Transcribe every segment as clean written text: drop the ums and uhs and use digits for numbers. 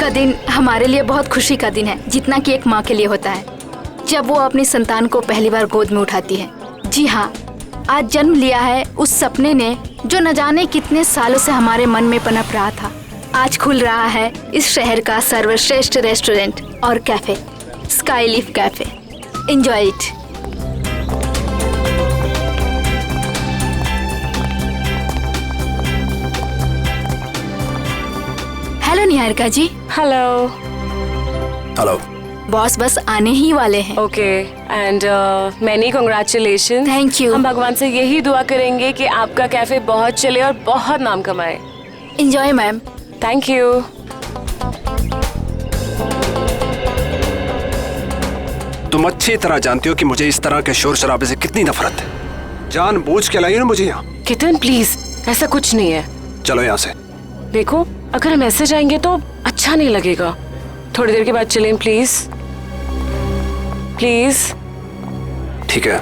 का दिन हमारे लिए बहुत खुशी का दिन है, जितना कि एक माँ के लिए होता है जब वो अपनी संतान को पहली बार गोद में उठाती है। जी हाँ, आज जन्म लिया है उस सपने ने जो न जाने कितने सालों से हमारे मन में पनप रहा था। आज खुल रहा है इस शहर का सर्वश्रेष्ठ रेस्टोरेंट और cafe, sky leaf cafe. Enjoy it. Hello Niharika ji. Hello. Hello. Boss बस आने ही वाले हैं। Okay, and many congratulation. Thank you. हम भगवान से यही दुआ करेंगे कि आपका कैफे बहुत चले और बहुत नाम कमाए। Enjoy ma'am. Thank you. तुम अच्छी तरह जानती हो कि मुझे इस तरह के शोर शराबे से कितनी नफरत है। जानबूझ के लाई हो ना मुझे यहाँ। केतन प्लीज, ऐसा कुछ नहीं है। चलो यहाँ से। देखो, अगर हम ऐसे जाएंगे तो अच्छा नहीं लगेगा। थोड़ी देर के बाद चलें प्लीज। प्लीज। ठीक है।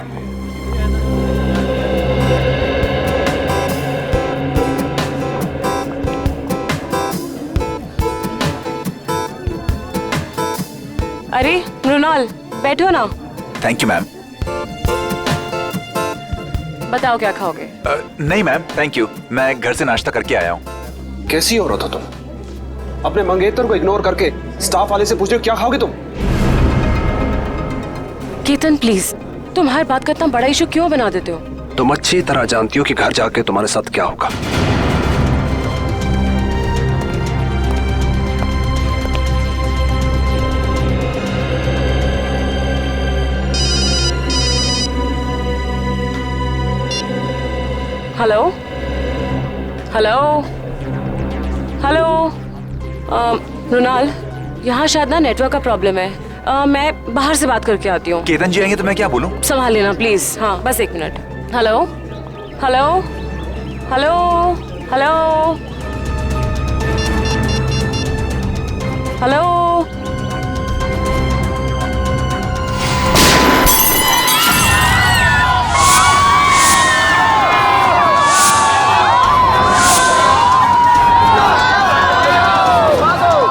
अरे मृणाल, बैठो ना। Thank you ma'am. बताओ क्या खाओगे? नहीं मैम, थैंक यू, मैं घर से नाश्ता करके आया हूँ। कैसी औरत हो तुम? अपने मंगेतर को इग्नोर करके स्टाफ वाले से पूछ रहे हो क्या खाओगे तुम? केतन प्लीज, तुम हर बात का इतना बड़ा इशू क्यों बना देते हो? तुम अच्छी तरह जानती हो कि घर जाके तुम्हारे साथ क्या होगा। Hello hello hello. मृणाल, यहाँ शायद ना नेटवर्क का प्रॉब्लम है। मैं बाहर से बात करके आती हूँ। केतन जी आएंगे तो मैं क्या बोलूँ? संभाल लेना प्लीज। हाँ, बस 1 minute. Hello hello hello hello hello.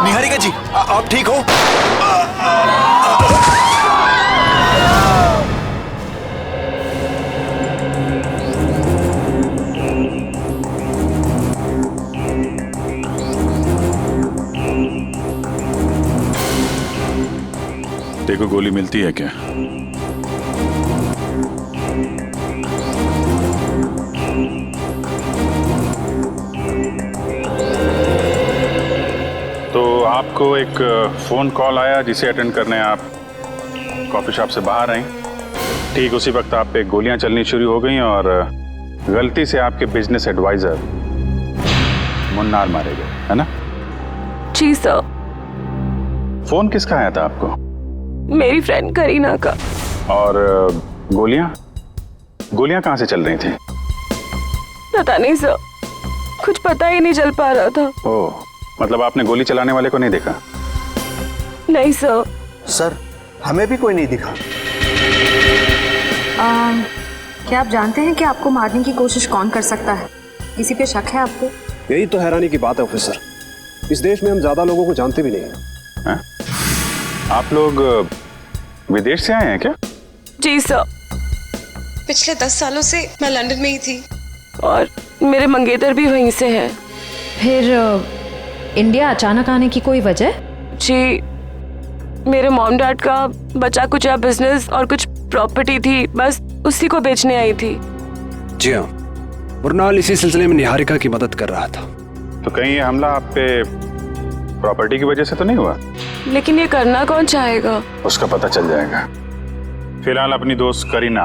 Niharika ji, आप ठीक हो? देखो, गोली मिलती है क्या? तो आपको एक फोन कॉल आया जिसे अटेंड करने आप कॉफी शॉप से बाहर आई। ठीक उसी वक्त आप पे गोलियां चलनी शुरू हो गई और गलती से आपके बिजनेस एडवाइजर मुन्नार मारे गए, है ना? जी सर। फोन किसका आया था आपको? मेरी फ्रेंड करीना का। और गोलियां कहाँ से चल रही थी? पता नहीं सर, कुछ पता ही नहीं चल पा रहा था। ओह, मतलब आपने गोली चलाने वाले को नहीं देखा? नहीं सर। सर, हमें भी कोई नहीं दिखा। क्या आप जानते हैं कि आपको मारने की कोशिश कौन कर सकता है? किसी पे शक है आपको? यही तो हैरानी की बात है ऑफिसर, इस देश में हम ज्यादा लोगों को जानते भी नहीं हैं। आप लोग विदेश से आए हैं क्या? जी सर। पिछले 10 सालों से मैं लंदन में ही थी और मेरे मंगेतर भी वहीं से हैं। फिर इंडिया अचानक आने की कोई वजह? जी, मेरे मॉम डैड का बचा कुचा बिजनेस और कुछ प्रॉपर्टी थी, बस उसी को बेचने आई थी। जी हाँ, मुरनाल इसी सिलसिले में निहारिका की मदद कर रहा था। तो कहीं ये हमला आप पे प्रॉपर्टी की वजह से तो नहीं हुआ? लेकिन ये करना कौन चाहेगा? उसका पता चल जाएगा। फिलहाल अपनी दोस्त करीना,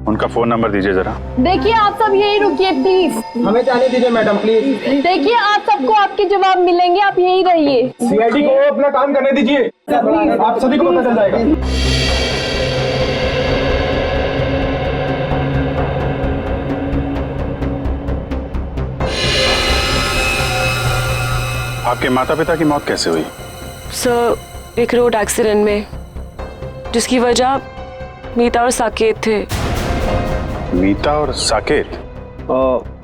उनका फोन नंबर दीजिए जरा। देखिए, आप सब यही रुकिए प्लीज। हमें जाने दीजिए मैडम प्लीज। देखिए, आप सबको आपके जवाब मिलेंगे, आप यही रहिए। सीआईडी को अपना काम करने दीजिए, आप सभी को पता चल जाएगा। आपके माता पिता की मौत कैसे हुई? सर, एक रोड एक्सीडेंट में, जिसकी वजह मीता और साकेत थे। मीता और साकेत?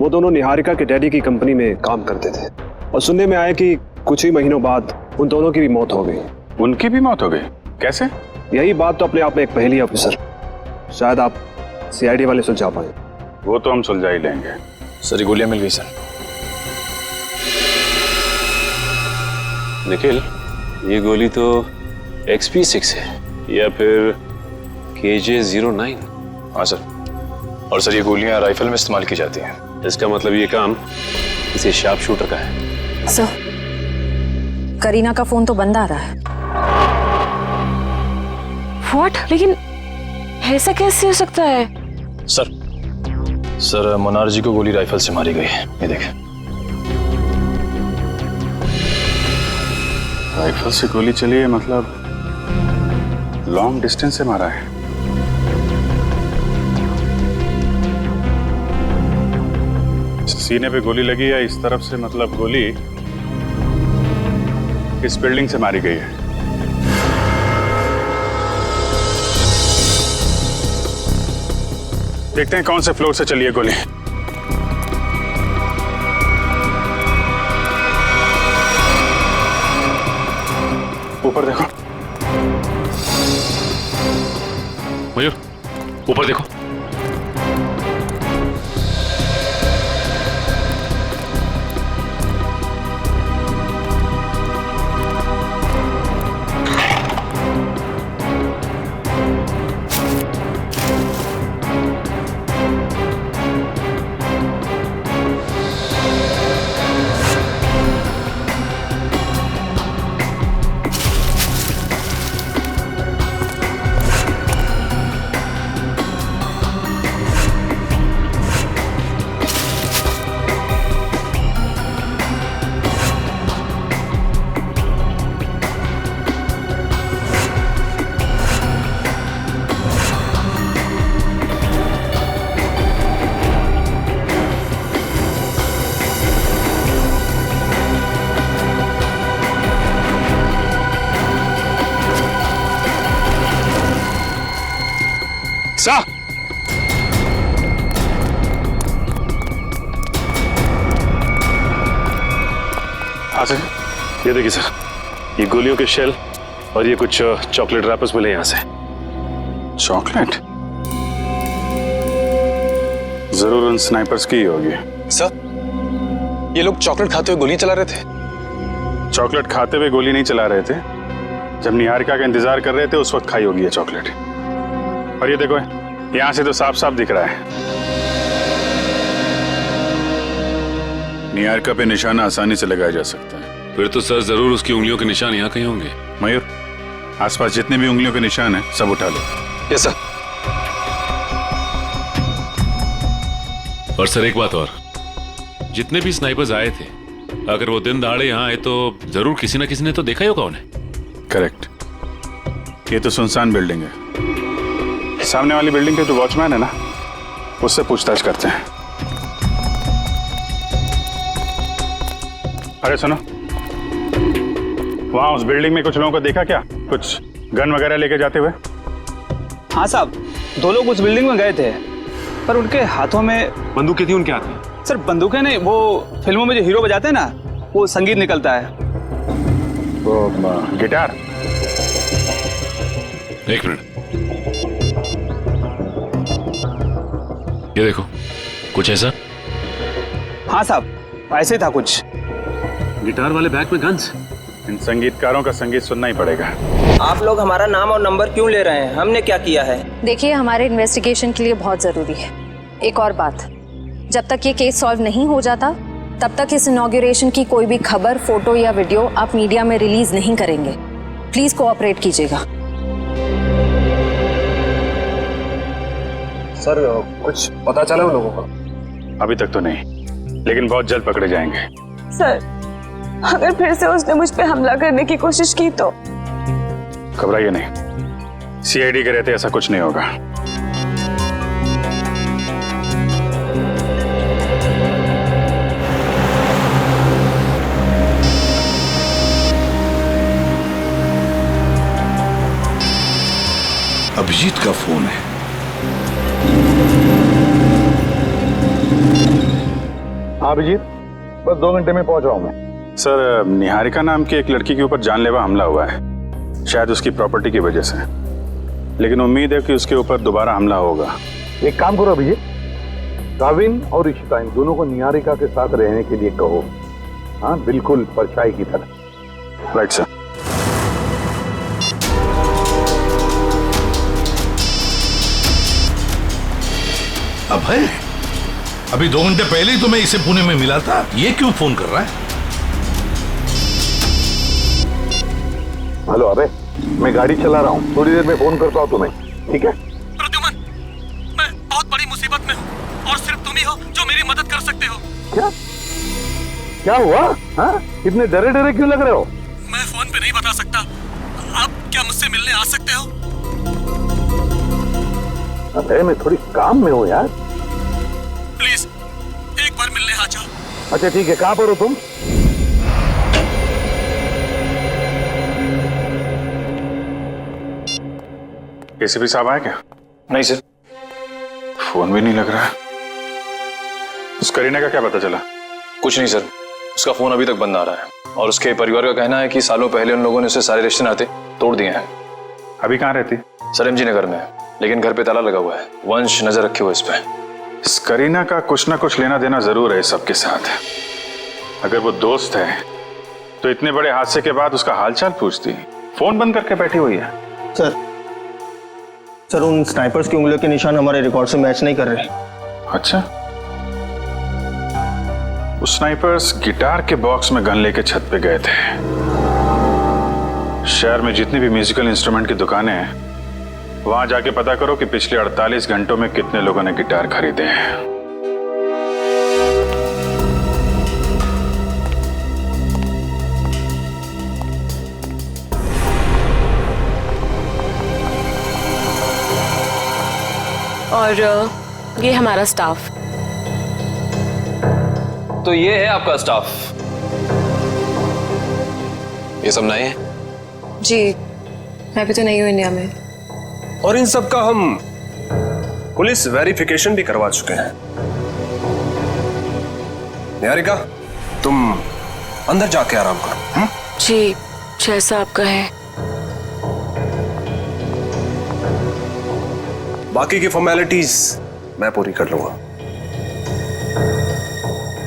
वो दोनों निहारिका के डैडी की कंपनी में काम करते थे और सुनने में आया कि कुछ ही महीनों बाद उन दोनों की भी मौत हो गई। उनकी भी मौत हो गई? कैसे? यही बात तो अपने आप में एक पहेली है ऑफिसर। शायद आप सीआईडी वाले सुलझा पाए। वो तो हम सुलझा ही लेंगे। सर, ये गोलियां मिल गई सर। निखिल, ये गोली तो XP6 है या फिर KJ09। हाँ सर, और सर ये गोलियां राइफल में इस्तेमाल की जाती हैं। इसका मतलब ये काम किसी शार्प शूटर का है। सर, करीना का फोन तो बंद आ रहा है। व्हाट? लेकिन ऐसा कैसे हो सकता है? सर मुनार जी को गोली राइफल से मारी गई है। ये देखें। राइफल से गोली चली है, मतलब लॉन्ग डिस्टेंस से मारा है। सीने पे गोली लगी है इस तरफ से, मतलब गोली इस बिल्डिंग से मारी गई है। देखते हैं कौन से फ्लोर से चली है गोली। ऊपर देखो। मयूर, ऊपर देखो। सा सर, ये देखिए सर, ये गोलियों के शेल और ये कुछ चॉकलेट रैपर्स मिले यहाँ से। चॉकलेट? जरूर उन स्नाइपर्स की ही होगी। सर, ये लोग चॉकलेट खाते हुए गोली चला रहे थे। चॉकलेट खाते हुए गोली नहीं चला रहे थे। जब निहारिका का इंतजार कर रहे थे उस वक्त खाई होगी ये चॉकलेट। और ये देखो, यहां से तो साफ साफ दिख रहा है। निहारिका पे निशाना आसानी से लगाया जा सकता है। फिर तो सर जरूर उसकी उंगलियों के निशान यहाँ कहीं होंगे। मयूर, आसपास जितने भी उंगलियों के निशान हैं सब उठा लो। Yes sir. और सर एक बात और, जितने भी स्नाइपर्स आए थे, अगर वो दिन दहाड़े यहाँ आए तो जरूर किसी न किसी ने तो देखा ही होगा उन्हें। करेक्ट। ये तो सुनसान बिल्डिंग है। सामने वाली बिल्डिंग के जो वॉचमैन है ना, उससे पूछताछ करते हैं। अरे सुनो, वहां उस बिल्डिंग में कुछ लोगों को देखा क्या? कुछ गन वगैरह लेके जाते हुए? हाँ साहब, 2 लोग उस बिल्डिंग में गए थे, पर उनके हाथों में बंदूकें थी उनके हाथ में। सर बंदूकें नहीं, वो फिल्मों में जो हीरो बजाते हैं ना, वो संगीत निकलता है। वो गिटार। एक मिनट, ये देखो, कुछ ऐसा। हाँ साहब, ऐसे ही था कुछ। गिटार वाले बैग में गन्स। इन संगीतकारों का संगीत सुनना ही पड़ेगा। आप लोग हमारा नाम और नंबर क्यों ले रहे हैं? हमने क्या किया है? देखिए, हमारे इन्वेस्टिगेशन के लिए बहुत ज़रूरी है। एक और बात, जब तक ये केस सॉल्व नहीं हो जाता तब तक इस इनॉग्रेशन की कोई भी खबर, फोटो या वीडियो आप मीडिया में रिलीज नहीं करेंगे। प्लीज कोऑपरेट कीजिएगा। सर, कुछ पता चला उन लोगों का? अभी तक तो नहीं, लेकिन बहुत जल्द पकड़े जाएंगे। सर, अगर फिर से उसने मुझ पे हमला करने की कोशिश की तो? घबराइए नहीं, सीआईडी के रहते ऐसा कुछ नहीं होगा। अभिजीत का फोन है। हाँ अभिजीत, बस 2 घंटे में पहुंच रहा हूं मैं। सर, निहारिका नाम की एक लड़की के ऊपर जानलेवा हमला हुआ है, शायद उसकी प्रॉपर्टी की वजह से। लेकिन उम्मीद है कि उसके ऊपर दोबारा हमला होगा। एक काम करो अभिजीत, काविन और इशिता इन दोनों को निहारिका के साथ रहने के लिए कहो। हाँ, बिल्कुल परछाई की तरह। Right sir. अभय, अभी 2 घंटे पहले ही तो मैं इसे पुणे में मिला था, ये क्यों फोन कर रहा है? हेलो अबे, मैं गाड़ी चला रहा हूँ, थोड़ी देर में फोन करता हूँ तुम्हें, ठीक है? प्रद्युमन, मैं बहुत बड़ी मुसीबत में हूँ और सिर्फ तुम ही हो जो मेरी मदद कर सकते हो। क्या? क्या हुआ? हाँ? इतने डरे डरे क्यों लग रहे हो? मैं फोन पे नहीं बता सकता। आप क्या मुझसे मिलने आ सकते हो? अबे मैं थोड़ी काम में हूँ यार। प्लीज एक बार मिलने आ जाओ। अच्छा ठीक है, कहाँ पर हो तुम? एसीपी साहब आए क्या? नहीं सर। फोन भी नहीं लग रहा है। उस करीना का क्या पता चला? कुछ नहीं सर, उसका फोन अभी तक बंद आ रहा है और उसके परिवार का कहना है कि सालों पहले उन लोगों ने उसे सारे रिश्ते नाते तोड़ दिए हैं। अभी कहाँ रहती? सर MG नगर में है, लेकिन घर पे ताला लगा हुआ है। वंश नजर रखे हुए इस पे। इस करीना का कुछ ना कुछ लेना देना जरूर है सबके साथ। अगर वो दोस्त है तो इतने बड़े हादसे के बाद उसका हालचाल पूछती, फोन बंद करके बैठी हुई है। सर उन स्नाइपर्स की उंगलियों के निशान हमारे रिकॉर्ड से मैच नहीं कर रहे। अच्छा, वो स्नाइपर्स गिटार के बॉक्स में गन लेके छत पे गए थे। शहर में जितनी भी म्यूजिकल इंस्ट्रूमेंट की दुकानें हैं, वहां जाके पता करो कि पिछले 48 घंटों में कितने लोगों ने गिटार खरीदे हैं। और ये हमारा स्टाफ। तो ये है आपका स्टाफ। ये सब नए हैं? जी, मैं भी तो नहीं हूँ इंडिया में। और इन सब का हम पुलिस वेरिफिकेशन भी करवा चुके हैं। निहारिका, तुम अंदर जाके आराम करो। जी, जैसा आपका है। बाकी की फॉर्मेलिटीज मैं पूरी कर लूंगा।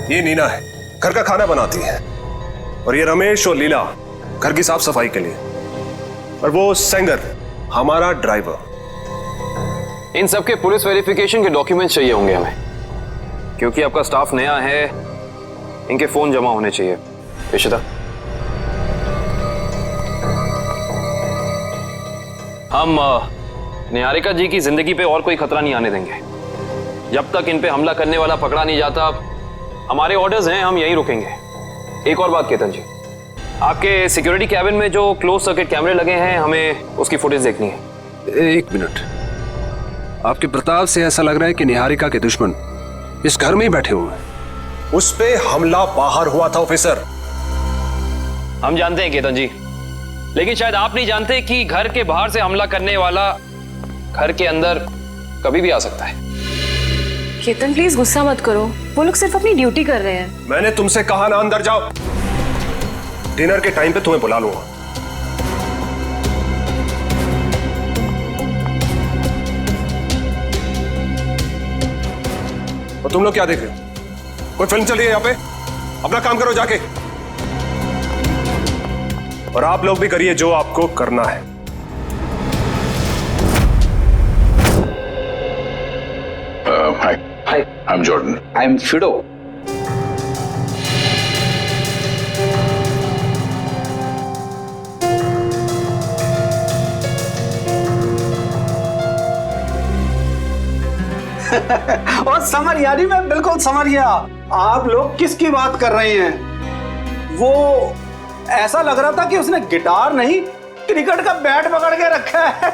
ये नीना है, घर का खाना बनाती है, और ये रमेश और लीला घर की साफ सफाई के लिए, और वो सेंगर हमारा ड्राइवर। इन सबके पुलिस वेरिफिकेशन के डॉक्यूमेंट्स चाहिए होंगे हमें, क्योंकि आपका स्टाफ नया है। इनके फोन जमा होने चाहिए। इशिता, हम निहारिका जी की जिंदगी पे और कोई खतरा नहीं आने देंगे। जब तक इन पे हमला करने वाला पकड़ा नहीं जाता, हमारे ऑर्डर्स हैं, हम यहीं रुकेंगे। एक और बात केतन जी, आपके सिक्योरिटी कैबिन में जो क्लोज सर्किट कैमरे लगे हैं, हमें उसकी फुटेज देखनी है। एक मिनट, आपके प्रताप से ऐसा लग रहा है कि निहारिका के दुश्मन इस घर में ही बैठे हुए हैं। उस पे हमला बाहर हुआ था ऑफिसर। हम जानते हैं केतन जी, लेकिन शायद आप नहीं जानते कि घर के बाहर से हमला करने वाला घर के अंदर कभी भी आ सकता है। केतन प्लीज गुस्सा मत करो, वो लोग सिर्फ अपनी ड्यूटी कर रहे हैं। मैंने तुमसे कहा ना अंदर जाओ। डिनर के टाइम पे तुम्हें बुला लूंगा। और तुम लोग क्या देख रहे हो? कोई फिल्म चल रही है यहाँ पे? अपना काम करो जाके। और आप लोग भी करिए जो आपको करना है। Hi, I'm Jordan. I'm Fido. और समर यानी मैं बिल्कुल समझ गया आप लोग किसकी बात कर रहे हैं। वो ऐसा लग रहा था कि उसने गिटार नहीं, क्रिकेट का बैट पकड़ के रखा है।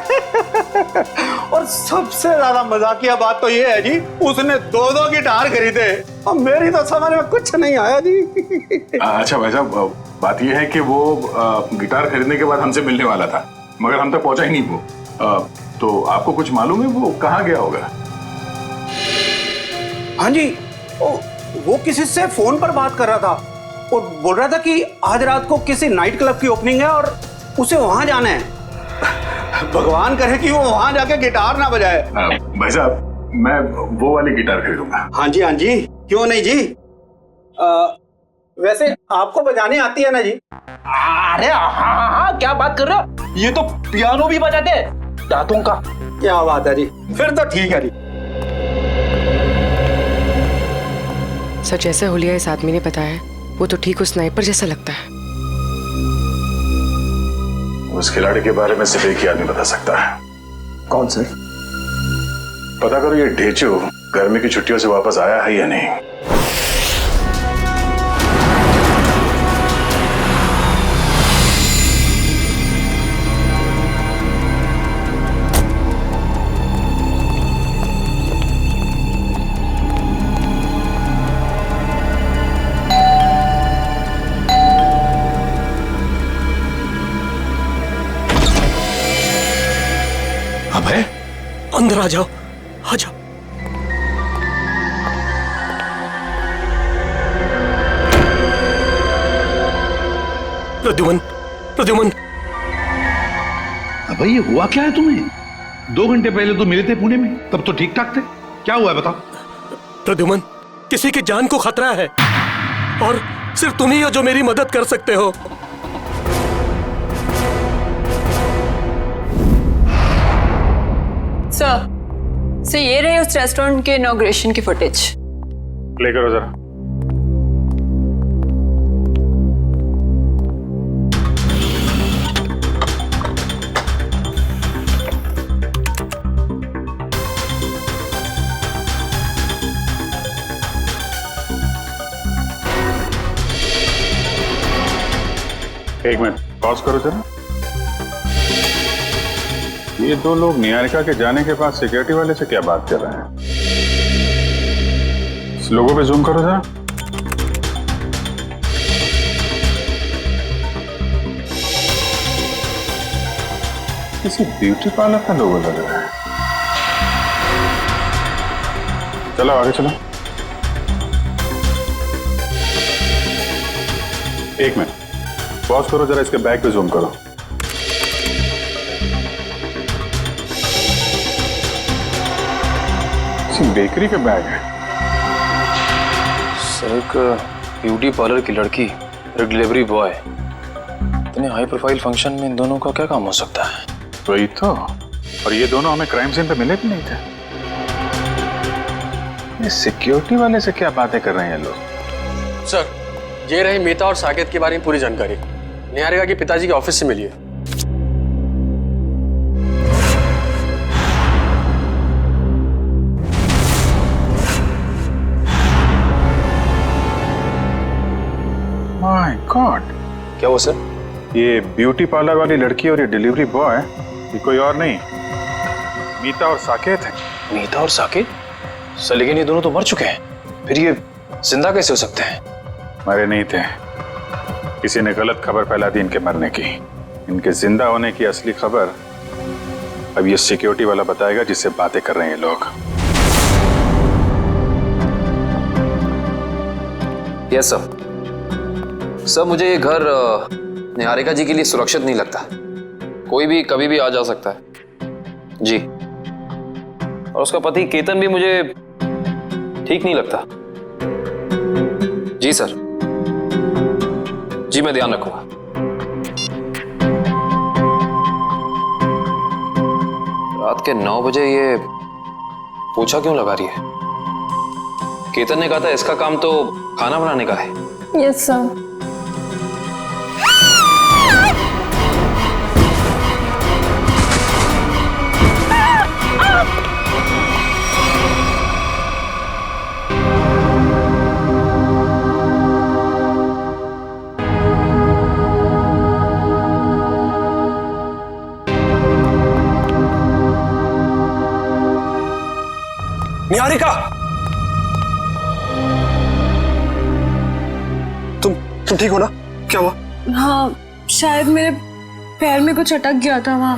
और सबसे ज्यादा मजाकिया बात तो ये है जी, उसने 2-2 गिटार खरीदे और मेरी तो समझ में कुछ नहीं आया जी। अच्छा भाई साहब, बात यह है कि वो गिटार खरीदने के बाद हमसे मिलने वाला था, मगर हम तक पहुंचा ही नहीं वो। तो आपको कुछ मालूम है वो कहाँ गया होगा? हाँ जी, वो किसी से फोन पर बात कर रहा था। वो बोल रहा था कि आज रात को किसी नाइट क्लब की ओपनिंग है और उसे वहां जाना है। भगवान करे कि वो वहां जाके गिटार ना बजाए। भाई साहब, मैं वो वाली गिटार खरीदूंगा। हाँ जी, हाँ जी, क्यों नहीं जी। वैसे आपको बजाने आती है ना जी? अरे हाँ हाँ, क्या बात कर रहे हो, ये तो पियानो भी बजाते हैं दांतों का। क्या बात है जी, फिर तो ठीक है जी। सर, जैसा हुलिया इस आदमी ने बताया वो तो ठीक उस स्नाइपर जैसा लगता है। उस खिलाड़ी के बारे में सिर्फ एक ही आदमी बता सकता है। कौन सर? पता करो ये ढेचू गर्मी की छुट्टियों से वापस आया है या नहीं। अबे अंदर आ जाओ, आ जाओ। प्रद्युमन, प्रद्युमन। अबे ये हुआ क्या है तुम्हें? 2 घंटे पहले तो मिले थे पुणे में, तब तो ठीक ठाक थे। क्या हुआ है बताओ। प्रद्युमन, किसी की जान को खतरा है और सिर्फ तुम ही हो जो मेरी मदद कर सकते हो। सर, ये रहे उस रेस्टोरेंट के इनॉग्रेशन की फुटेज। प्ले करो जरा। एक मिनट पॉज करो जरा। ये 2 लोग निहारिका के जाने के बाद सिक्योरिटी वाले से क्या बात कर रहे हैं? इस लोगों पे जूम करो जरा। किसी ब्यूटी पार्लर का लोगो लग रहा है। चलो आगे चलो। एक मिनट पॉज करो जरा, इसके बैग पे जूम करो। बेकरी का बैग है। सर, एक ब्यूटी पार्लर की लड़की, एक डिलीवरी बॉय, इतने हाई प्रोफाइल फंक्शन में इन दोनों का क्या काम हो सकता है? वही तो। और ये दोनों हमें क्राइम सीन पे मिले भी नहीं थे। ये सिक्योरिटी वाले से क्या बातें कर रहे हैं लोग? सर, ये रही मीता और साकेत के बारे में पूरी जानकारी। निहारिका के पिताजी के ऑफिस से मिली है। माय गॉड, क्या हुआ सर? ये ब्यूटी पार्लर वाली लड़की और ये डिलीवरी बॉय, ये कोई और नहीं, मीता और साकेत है। मीता और साकेत? सर, लेकिन ये दोनों तो मर चुके हैं, फिर ये जिंदा कैसे हो सकते हैं? मरे नहीं थे, किसी ने गलत खबर फैला दी इनके मरने की। इनके जिंदा होने की असली खबर अब ये सिक्योरिटी वाला बताएगा जिससे बातें कर रहे हैं ये लोग। Yes sir. सर, मुझे ये घर निहारिका जी के लिए सुरक्षित नहीं लगता। कोई भी कभी भी आ जा सकता है जी। और उसका पति केतन भी मुझे ठीक नहीं लगता। जी सर, जी मैं ध्यान रखूंगा। रात के 9 बजे ये पोछा क्यों लगा रही है? केतन ने कहा था इसका काम तो खाना बनाने का है। Yes sir. निहारिका, तुम ठीक हो ना? क्या हुआ? हाँ, शायद मेरे पैर में कुछ अटक गया था वहां।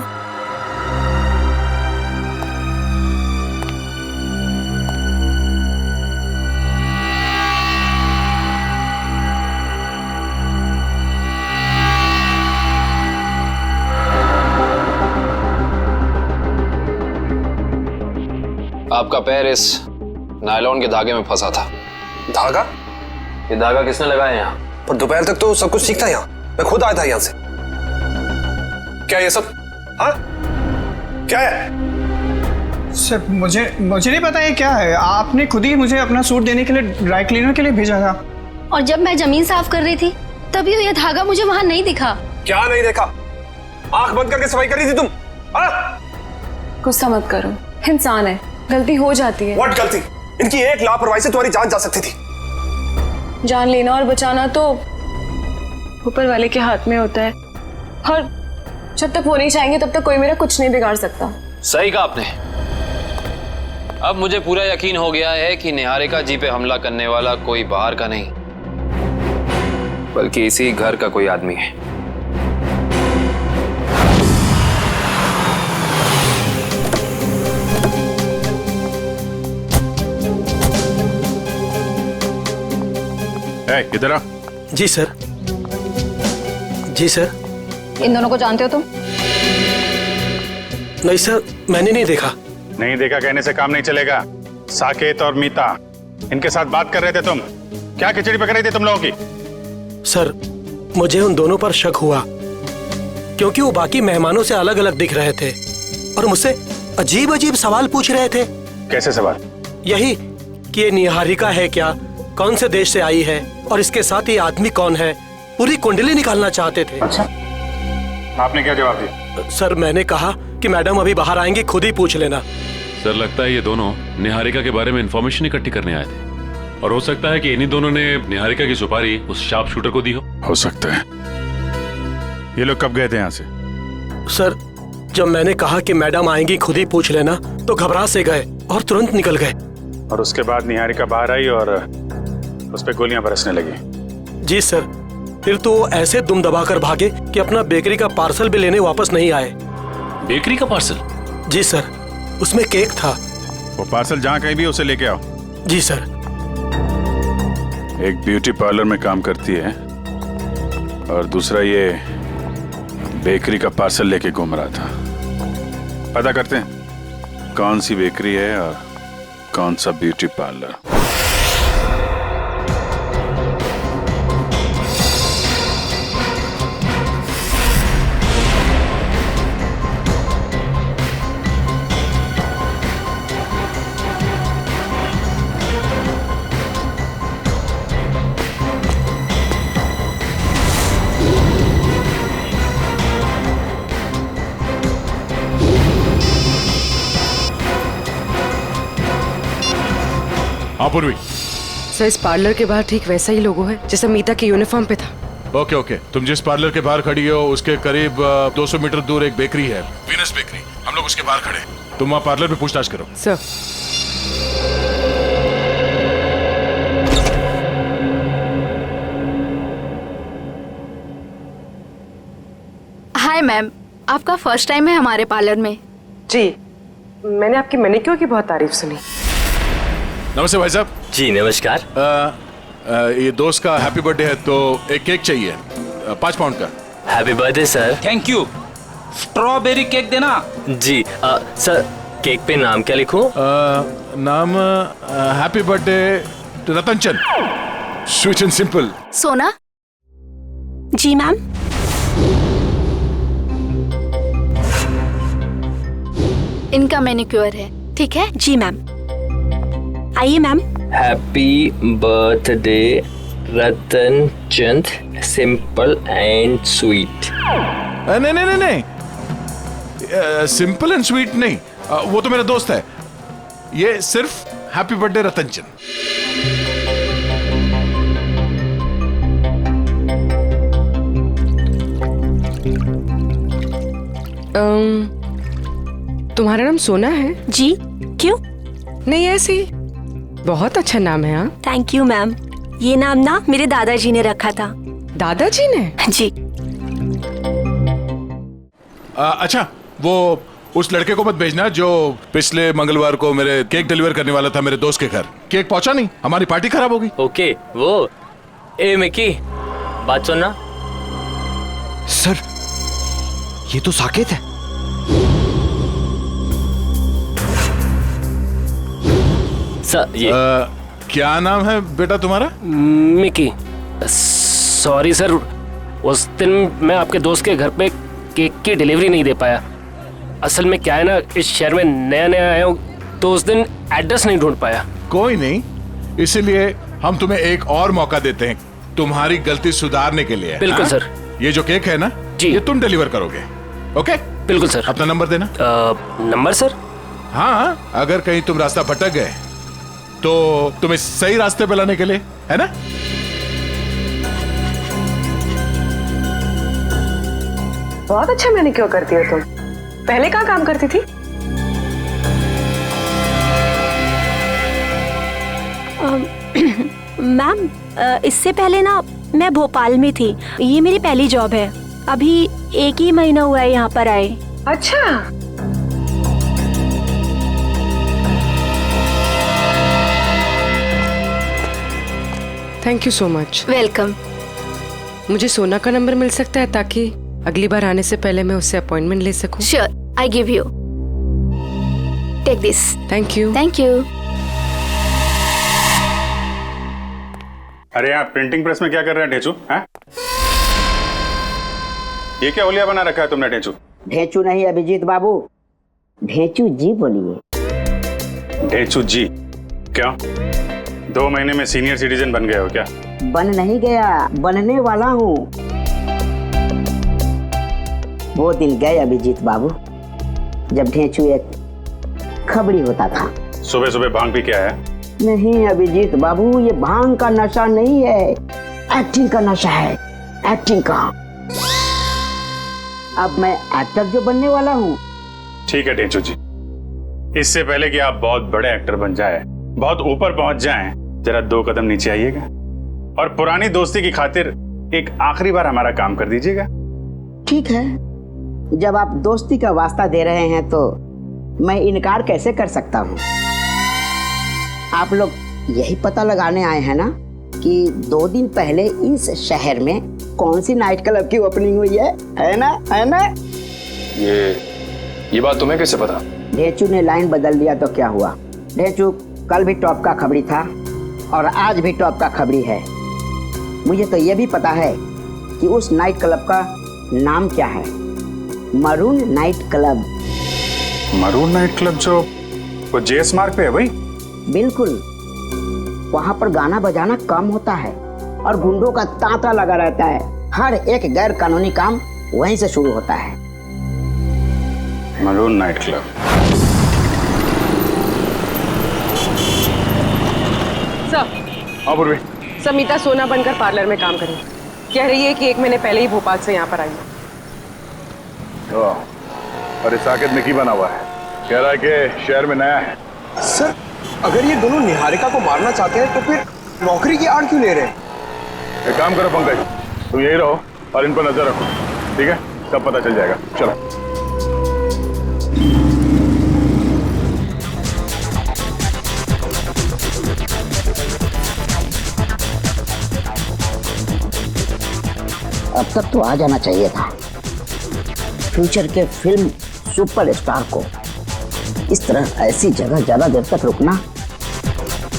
आपका पैर इस नायलॉन के धागे में फंसा था। धागा? ये धागा किसने लगाया यहाँ? पर दोपहर तक तो सब कुछ ठीक था यहाँ, मैं खुद आया था यहाँ से। क्या ये सब? हाँ? क्या है? सर मुझे नहीं पता ये क्या है। आपने खुद ही मुझे अपना सूट देने के लिए ड्राई क्लीनर के लिए भेजा था। और जब मैं जमीन साफ कर रही थी तभी ये धागा मुझे वहां नहीं दिखा। क्या नहीं देखा? आंख बंद करके सफाई कर रही थी तुम? गुस्सा मत करो, इंसान है, गलती हो जाती है। व्हाट गलती? इनकी एक लापरवाही से तुम्हारी जान जा सकती थी। जान लेना और बचाना तो ऊपर वाले के हाथ में होता है, और जब तक वो नहीं चाहेंगे तब तक कोई मेरा कुछ नहीं बिगाड़ सकता। सही कहा आपने। अब मुझे पूरा यकीन हो गया है कि निहारिका जी पे हमला करने वाला कोई बाहर का नहीं, बल्कि इसी घर का कोई आदमी है। इधर आ। जी सर। जी सर। इन दोनों को जानते हो तुम? नहीं सर, मैंने नहीं देखा। नहीं देखा कहने से काम नहीं चलेगा। साकेत और मीता, इनके साथ बात कर रहे थे तुम। क्या खिचड़ी पक रही थी तुम लोगों की? सर, मुझे उन दोनों पर शक हुआ क्योंकि वो बाकी मेहमानों से अलग अलग दिख रहे थे और मुझसे अजीब अजीब सवाल पूछ रहे थे। कैसे सवाल? यही कि ये निहारिका है क्या, कौन से देश से आई है और इसके साथ ये आदमी कौन है, पूरी कुंडली निकालना चाहते थे। अच्छा, आपने क्या जवाब दिया? सर, मैंने कहा कि मैडम अभी बाहर आएंगी, खुद ही पूछ लेना। सर, लगता है ये दोनों निहारिका के बारे में इंफॉर्मेशन इकट्ठी करने आए थे और हो सकता है कि इन्हीं दोनों ने निहारिका की सुपारी उस शार्प शूटर को दी हो सकता है। ये लोग कब गए थे यहाँ से? सर, जब मैंने कहा कि मैडम आएंगी, खुद ही पूछ लेना, तो घबरा से गए और तुरंत निकल गए। और उसके बाद निहारिका बाहर आई और उस पे गोलियां बरसने लगी। जी सर, फिर तो वो ऐसे दुम दबाकर भागे कि अपना बेकरी का पार्सल भी लेने वापस नहीं आए। बेकरी का पार्सल? जी सर, उसमें केक था। वो पार्सल जहाँ कहीं भी उसे लेके आओ। जी सर। एक ब्यूटी पार्लर में काम करती है और दूसरा ये बेकरी का पार्सल लेके घूम रहा था। पता करते हैं कौन सी बेकरी है और कौन सा ब्यूटी पार्लर। पूर्वी, सर, इस पार्लर के बाहर ठीक वैसा ही लोगो है जैसा मीता के यूनिफॉर्म पे था। ओके ओके, तुम जिस पार्लर के बाहर खड़ी हो उसके करीब 200 मीटर दूर एक बेकरी है, वीनस बेकरी। हम लोग उसके बाहर खड़े हैं। तुम वहाँ पार्लर पे पूछताछ करो। सर। हाय मैम, आपका फर्स्ट टाइम है हमारे पार्लर में? जी, मैंने आपकी मैनिक्योर की बहुत तारीफ सुनी। नमस्ते भाई साहब। जी नमस्कार। ये दोस्त का हैप्पी बर्थडे है तो एक केक चाहिए 5 पाउंड का। Happy birthday sir. Thank you. Strawberry cake देना। जी सर, केक पे नाम क्या लिखूं? नाम happy birthday Ratan Chand, sweet and simple. सोना? जी मैम। इनका मैनिक्योर है, ठीक है? जी मैम। आइए ma'am. Happy birthday Ratan Chand, simple and sweet. नहीं नहीं नहीं नहीं, सिंपल एंड स्वीट नहीं, वो तो मेरा दोस्त है। ये सिर्फ हैप्पी बर्थडे रतन चंद। तुम्हारा नाम सोना है? जी, क्यों? नहीं, ऐसे ही। बहुत अच्छा नाम है। हाँ, थैंक यू मैम। ये नाम ना मेरे दादाजी ने रखा था। दादाजी ने? जी। अच्छा, वो उस लड़के को मत भेजना जो पिछले मंगलवार को मेरे केक डिलीवर करने वाला था मेरे दोस्त के घर। केक पहुंचा नहीं, हमारी पार्टी खराब होगी। ओके, वो ए मिकी, बात सुनना। सर, ये तो साकेत है। सर ये क्या नाम है बेटा तुम्हारा? मिकी। सॉरी सर, उस दिन मैं आपके दोस्त के घर पे केक की डिलीवरी नहीं दे पाया। असल में क्या है ना, इस शहर में नया नया आया हूँ तो उस दिन एड्रेस नहीं ढूंढ पाया। कोई नहीं, इसीलिए हम तुम्हें एक और मौका देते हैं तुम्हारी गलती सुधारने के लिए। बिल्कुल सर। ये जो केक है ना जी, ये तुम डिलीवर करोगे। ओके बिल्कुल सर। अपना नंबर देना। Number sir? हाँ, अगर कहीं तुम रास्ता भटक गए तो तुम्हें सही रास्ते पे लाने के लिए, है ना? बहुत अच्छा मैनिक्योर करती हो तुम। पहले कहाँ काम करती थी? मैम, इससे पहले ना मैं भोपाल में थी। ये मेरी पहली जॉब है। अभी 1 ही महीना हुआ है यहाँ पर आए। अच्छा। Thank you so much. Welcome. मुझे सोना का नंबर मिल सकता है ताकि अगली बार आने से पहले मैं उससे अपॉइंटमेंट ले सकूं? Sure, I give you. Take this. Thank you. Thank you. अरे आप प्रिंटिंग प्रेस में क्या कर रहे हैं ढेंचू? हैं? ये क्या होलिया बना रखा है तुमने ढेंचू? ढेंचू नहीं अभिजीत बाबू, ढेंचू जी बोलिए। ढेंचू जी? क्यों? 2 महीने में सीनियर सिटीजन बन गए हो क्या? बन नहीं गया, बनने वाला हूँ। वो दिन गए अभिजीत बाबू जब ढेंचू एक खबड़ी होता था। सुबह सुबह भांग भी क्या है? नहीं अभिजीत बाबू, ये भांग का नशा नहीं है, एक्टिंग का नशा है, एक्टिंग का। अब मैं एक्टर जो बनने वाला हूँ। ठीक है ढेंचू जी, इससे पहले कि आप बहुत बड़े एक्टर बन जाए, बहुत ऊपर पहुंच जाएं, जरा 2 कदम नीचे आइएगा और पुरानी दोस्ती की खातिर एक आखिरी बार हमारा काम कर दीजिएगा। ठीक है, जब आप दोस्ती का वास्ता दे रहे हैं तो मैं इनकार कैसे कर सकता हूँ। आप लोग यही पता लगाने आए हैं ना कि 2 दिन पहले इस शहर में कौन सी नाइट क्लब की ओपनिंग हुई है ना? है ना? ये बात तुम्हें कैसे पता? ढेंचू ने लाइन बदल दिया तो क्या हुआ? ढेंचू कल भी टॉप का खबरी था और आज भी टॉप का खबरी है। मुझे तो ये भी पता है कि उस नाइट क्लब का नाम क्या है, maroon night club. Maroon night club जो वो जेएस मार्ग पे है भाई? बिल्कुल, वहाँ पर गाना बजाना कम होता है और गुंडों का तांता लगा रहता है। हर एक गैर कानूनी काम वहीं से शुरू होता है। Maroon night club. सर। हाँ पूर्वी। समीता सोना बनकर पार्लर में काम करी। कह रही है कि 1 महीने पहले ही भोपाल से यहाँ पर आई है। अरे साकेत में की बना हुआ है, कह रहा है कि शहर में नया है। सर, अगर ये दोनों निहारिका को मारना चाहते हैं तो फिर नौकरी की आड़ क्यों ले रहे हैं? एक काम करो पंकज, तुम यही रहो और इन पर नजर रखो, ठीक है? सब पता चल जाएगा। चलो। अब तक तो आ जाना चाहिए था। फ्यूचर के फिल्म सुपरस्टार को इस तरह ऐसी जगह ज्यादा देर तक रुकना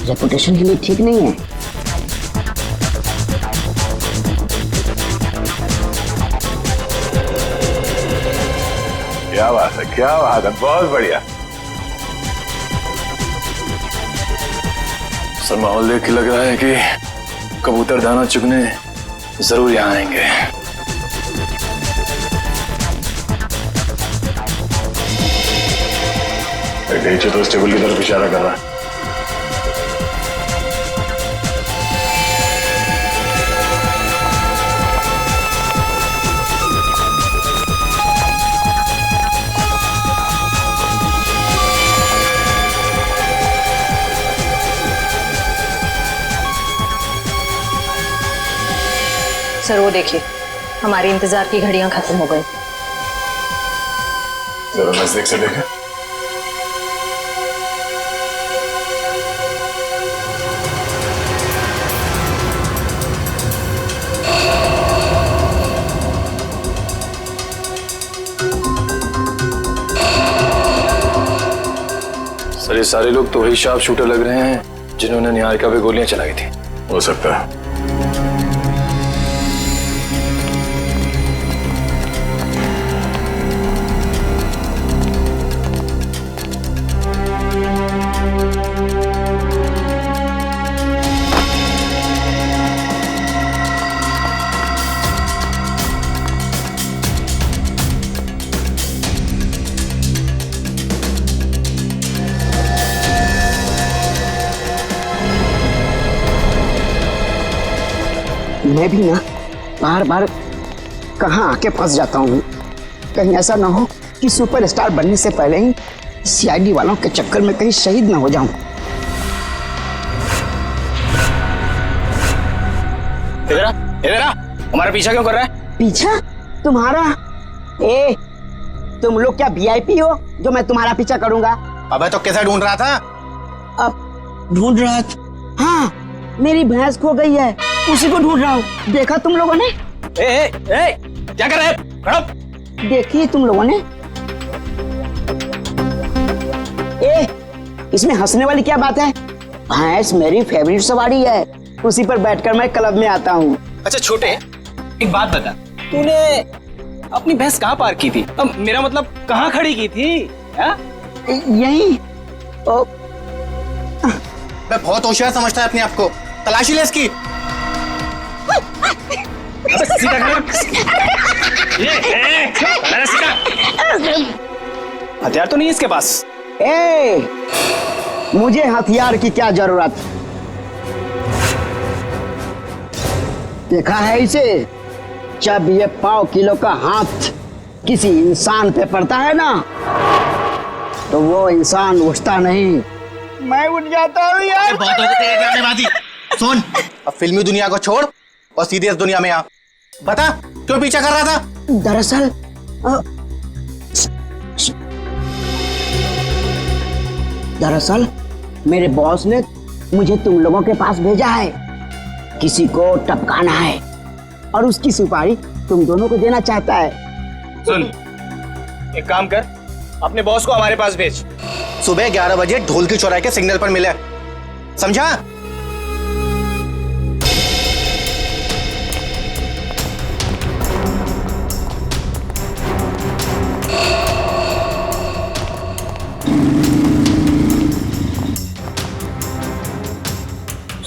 रेपुटेशन के लिए ठीक नहीं है। क्या बात है, क्या बात है, बहुत बढ़िया। सर माहौल देख के लग रहा है कि कबूतर दाना चुगने जरूर यहाँ आएंगे। ढेंचू तो इस टेबल की तरफ इशारा कर रहा है। सर वो देखिए, हमारे इंतजार की घड़ियां खत्म हो गई। जरा नजदीक से देखें। सर ये सारे लोग तो वही शार्प शूटर लग रहे हैं जिन्होंने निहारिका पे गोलियां चलाई थी। हो सकता है। मैं भी ना बार बार कहाँ आके फंस जाता हूँ। कहीं ऐसा ना हो कि सुपरस्टार बनने से पहले ही सीआईडी वालों के चक्कर में कहीं शहीद ना हो जाऊं। इधर आ, हमारा पीछा क्यों कर रहा है? पीछा तुम्हारा? ए, तुम लोग क्या वीआईपी हो जो मैं तुम्हारा पीछा करूंगा? अबे तो कैसा ढूंढ रहा था? अब ढूंढ रहा था? हाँ, मेरी भैंस खो गई है, उसी को ढूंढ रहा हूँ। देखा तुम लोगों ने? क्या कर रहे हैं? खड़ो। देखिए तुम लोगों ने। इसमें हंसने वाली क्या बात है? भैंस मेरी फेवरेट सवारी है, उसी पर बैठकर मैं क्लब में आता हूँ। अच्छा छोटे, एक बात बता, तूने अपनी भैंस कहाँ पार्क की थी? अब मेरा मतलब कहाँ खड़ी की थी? यही। मैं बहुत होशियार समझता है अपने आप को। तलाशी ले इसकी। हथियार तो नहीं है इसके पास। मुझे हथियार की क्या जरूरत? देखा है इसे? जब ये 1.5 किलो का हाथ किसी इंसान पे पड़ता है ना, तो वो इंसान उठता नहीं, मैं उठ जाता हूँ यार। बहुत हो गई तेरे ड्रामेबाजी। सुन, अब फिल्मी दुनिया को छोड़ और सीरियस दुनिया में आ। बता क्यों पीछा कर रहा था? दरअसल मेरे बॉस ने मुझे तुम लोगों के पास भेजा है। किसी को टपकाना है और उसकी सुपारी तुम दोनों को देना चाहता है। सुन, एक काम कर, अपने बॉस को हमारे पास भेज। सुबह 11 बजे ढोल की चौराहे के सिग्नल पर मिले, समझा?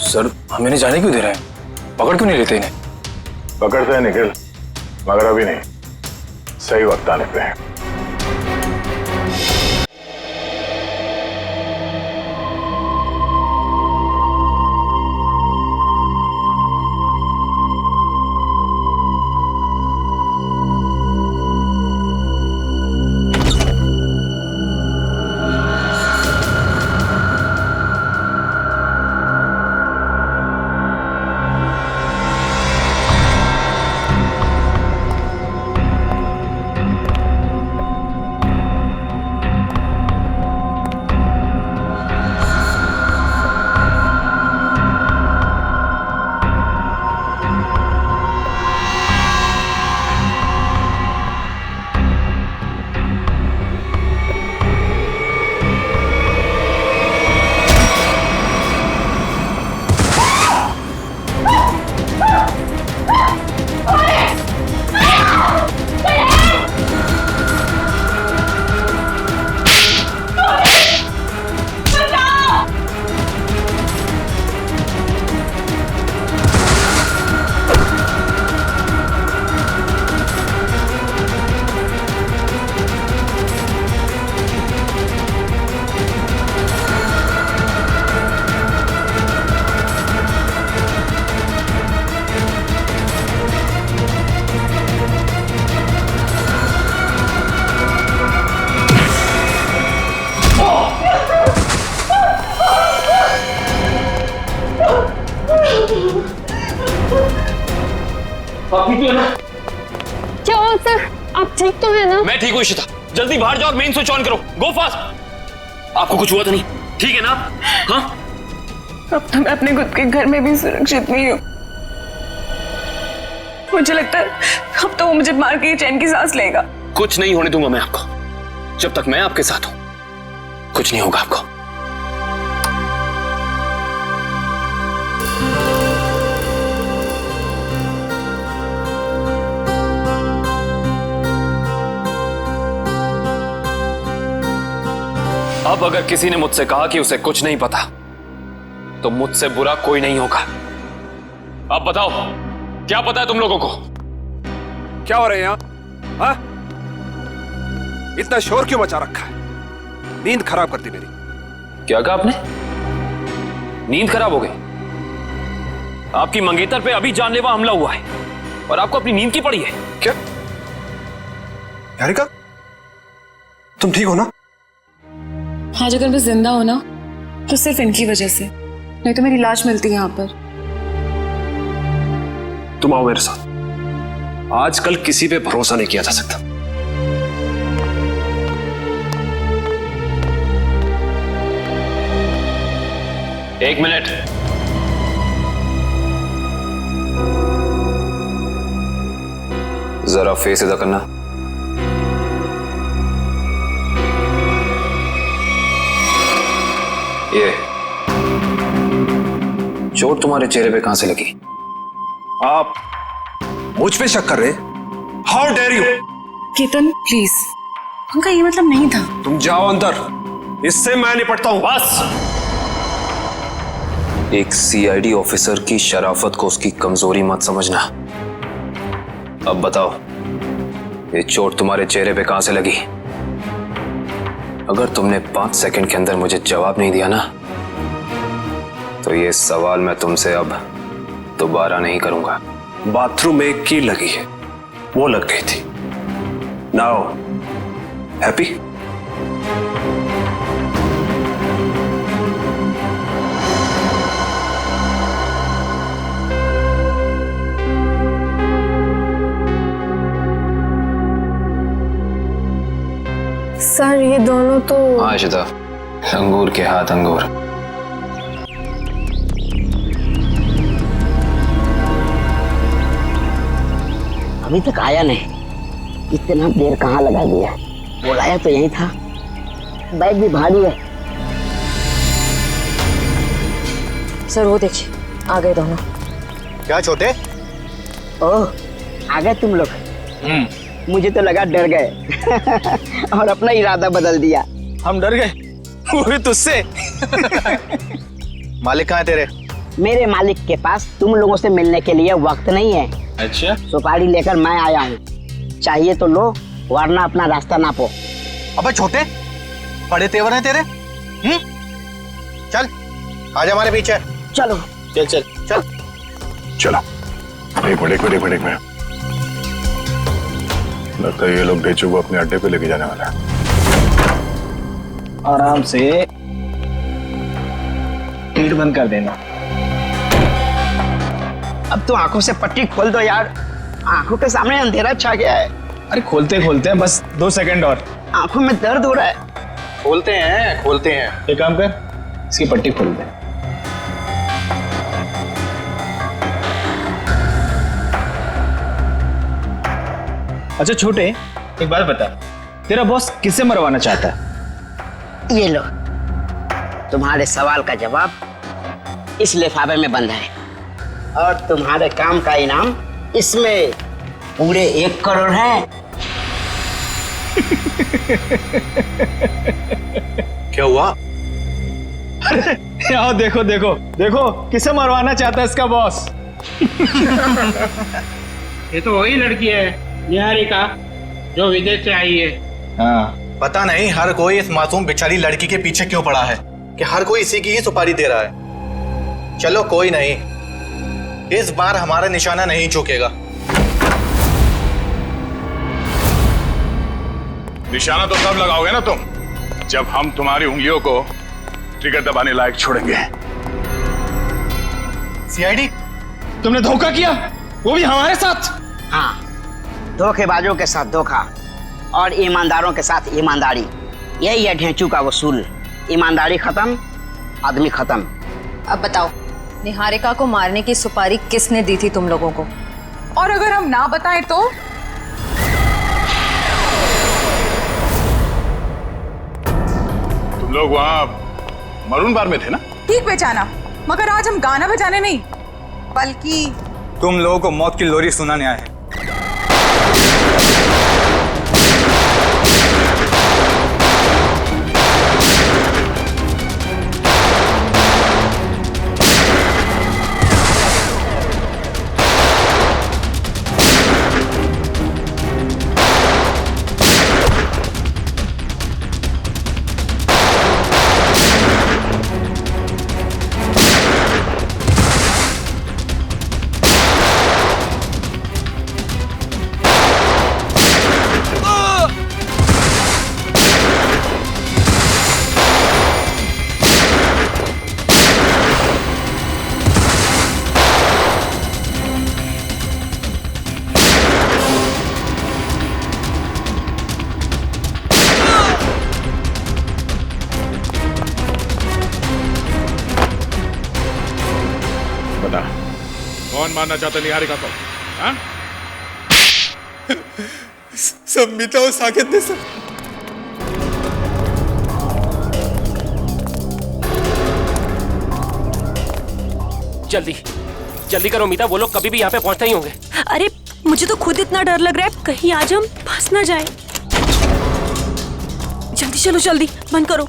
सर हमें नहीं जाने क्यों दे रहे हैं? पकड़ क्यों नहीं लेते इन्हें? पकड़ते हैं निखिल, मगर अभी नहीं, सही वक्त आने पे है। क्या हुआ सर? आप ठीक तो है ना? मैं ठीक हूँ इशिता, जल्दी बाहर जाओ और मेन स्विच ऑन करो। गो फास्ट। आपको कुछ हुआ तो नहीं? ठीक है ना आप? हाँ? अब तो मैं अपने खुद के घर में भी सुरक्षित नहीं हूँ। मुझे लगता है अब तो वो मुझे मार के चैन की सांस लेगा। कुछ नहीं होने दूंगा मैं आपको। जब तक मैं आपके साथ हूं कुछ नहीं होगा आपको। अब अगर किसी ने मुझसे कहा कि उसे कुछ नहीं पता तो मुझसे बुरा कोई नहीं होगा। अब बताओ, क्या पता है तुम लोगों को? क्या हो रहा है यहाँ? हाँ? इतना शोर क्यों मचा रखा है? नींद खराब करती मेरी। क्या कहा आपने? नींद खराब हो गई? आपकी मंगेतर पे अभी जानलेवा हमला हुआ है और आपको अपनी नींद की पड़ी है क्या? निहारिका, तुम ठीक हो ना? आज अगर मैं जिंदा हो ना तो सिर्फ इनकी वजह से, नहीं तो मेरी लाश मिलती है यहाँ पर। तुम आओ मेरे साथ। आजकल किसी पे भरोसा नहीं किया जा सकता। एक मिनट। जरा फेस इधर करना। ये चोट तुम्हारे चेहरे पे कहां से लगी? आप मुझ पे शक कर रहे? How dare you! Ketan please, उनका ये मतलब नहीं था। तुम जाओ अंदर, इससे मैं निपटता हूं। बस! एक सीआईडी ऑफिसर की शराफत को उसकी कमजोरी मत समझना। अब बताओ, ये चोट तुम्हारे चेहरे पे कहां से लगी? अगर तुमने 5 सेकंड के अंदर मुझे जवाब नहीं दिया ना, तो ये सवाल मैं तुमसे अब दोबारा नहीं करूंगा। बाथरूम में एक कील लगी है, वो लग गई थी। Now happy? सर ये दोनों तो... हाँ इशिता, अंगूर के हाथ अंगूर। अभी तक आया नहीं, इतना देर कहाँ लगा दिया? बुलाया तो यही था, बैग भी भारी है। सर वो देखिए, आ गए दोनों। क्या छोटे? ओह, आ गए तुम लोग। मुझे तो लगा डर गए और अपना इरादा बदल दिया। हम डर गए? वो भी तुझसे? मालिक कहाँ है तेरे? मेरे मालिक के पास तुम लोगों से मिलने के लिए वक्त नहीं है। अच्छा, सुपारी लेकर मैं आया हूँ, चाहिए तो लो, वरना अपना रास्ता नापो। अबे छोटे, बड़े तेवर हैं तेरे। चल आजा हमारे पीछे। चलो चल चल चल चलो। एक मिनट लगता है ये लोग ढेचू को अपने अड्डे पे लेके जाने वाला है। आराम से गेट बंद कर देना। अब तो आंखों से पट्टी खोल दो यार, आंखों के सामने अंधेरा छा गया है। अरे खोलते खोलते बस 2 सेकंड और। आंखों में दर्द हो रहा है। खोलते हैं। एक काम कर, इसकी पट्टी खोल दे। अच्छा छोटे, एक बात बता, तेरा बॉस किसे मरवाना चाहता है? ये लो, तुम्हारे सवाल का जवाब इस लिफाफे में बंद है और तुम्हारे काम का इनाम इसमें पूरे 1 करोड़ है। क्या हुआ? अरे यहाँ देखो देखो देखो, किसे मरवाना चाहता है इसका बॉस। ये तो वही लड़की है निहारिका, जो विदेश से आई है। हाँ, पता नहीं हर कोई इस मासूम बेचारी लड़की के पीछे क्यों पड़ा है कि हर कोई इसी की ही सुपारी दे रहा है। चलो कोई नहीं, इस बार हमारा निशाना नहीं चूकेगा। निशाना तो तब लगाओगे ना तुम, जब हम तुम्हारी उंगलियों को ट्रिगर दबाने लायक छोड़ेंगे। सीआईडी, तुमने धोखा किया, वो भी हमारे साथ। हाँ, धोखेबाजों के साथ धोखा और ईमानदारों के साथ ईमानदारी, यही है ढेंचू का वसूल। ईमानदारी खत्म, आदमी खत्म। अब बताओ, निहारिका को मारने की सुपारी किसने दी थी तुम लोगों को? और अगर हम ना बताएं तो? तुम लोग वहाँ मरून बार में थे ना? ठीक पहचाना, मगर आज हम गाना बजाने नहीं, बल्कि तुम लोगों को मौत की लोरी सुनाने आए हैं। कौन मारना चाहता निहारिका को? हाँ? सब मीता और साकेत ने सर। जल्दी जल्दी करो मीता, वो लोग कभी भी यहाँ पे पहुंचते ही होंगे। अरे मुझे तो खुद इतना डर लग रहा है, कहीं आज हम फंस ना जाए। जल्दी चलो, जल्दी बंद करो।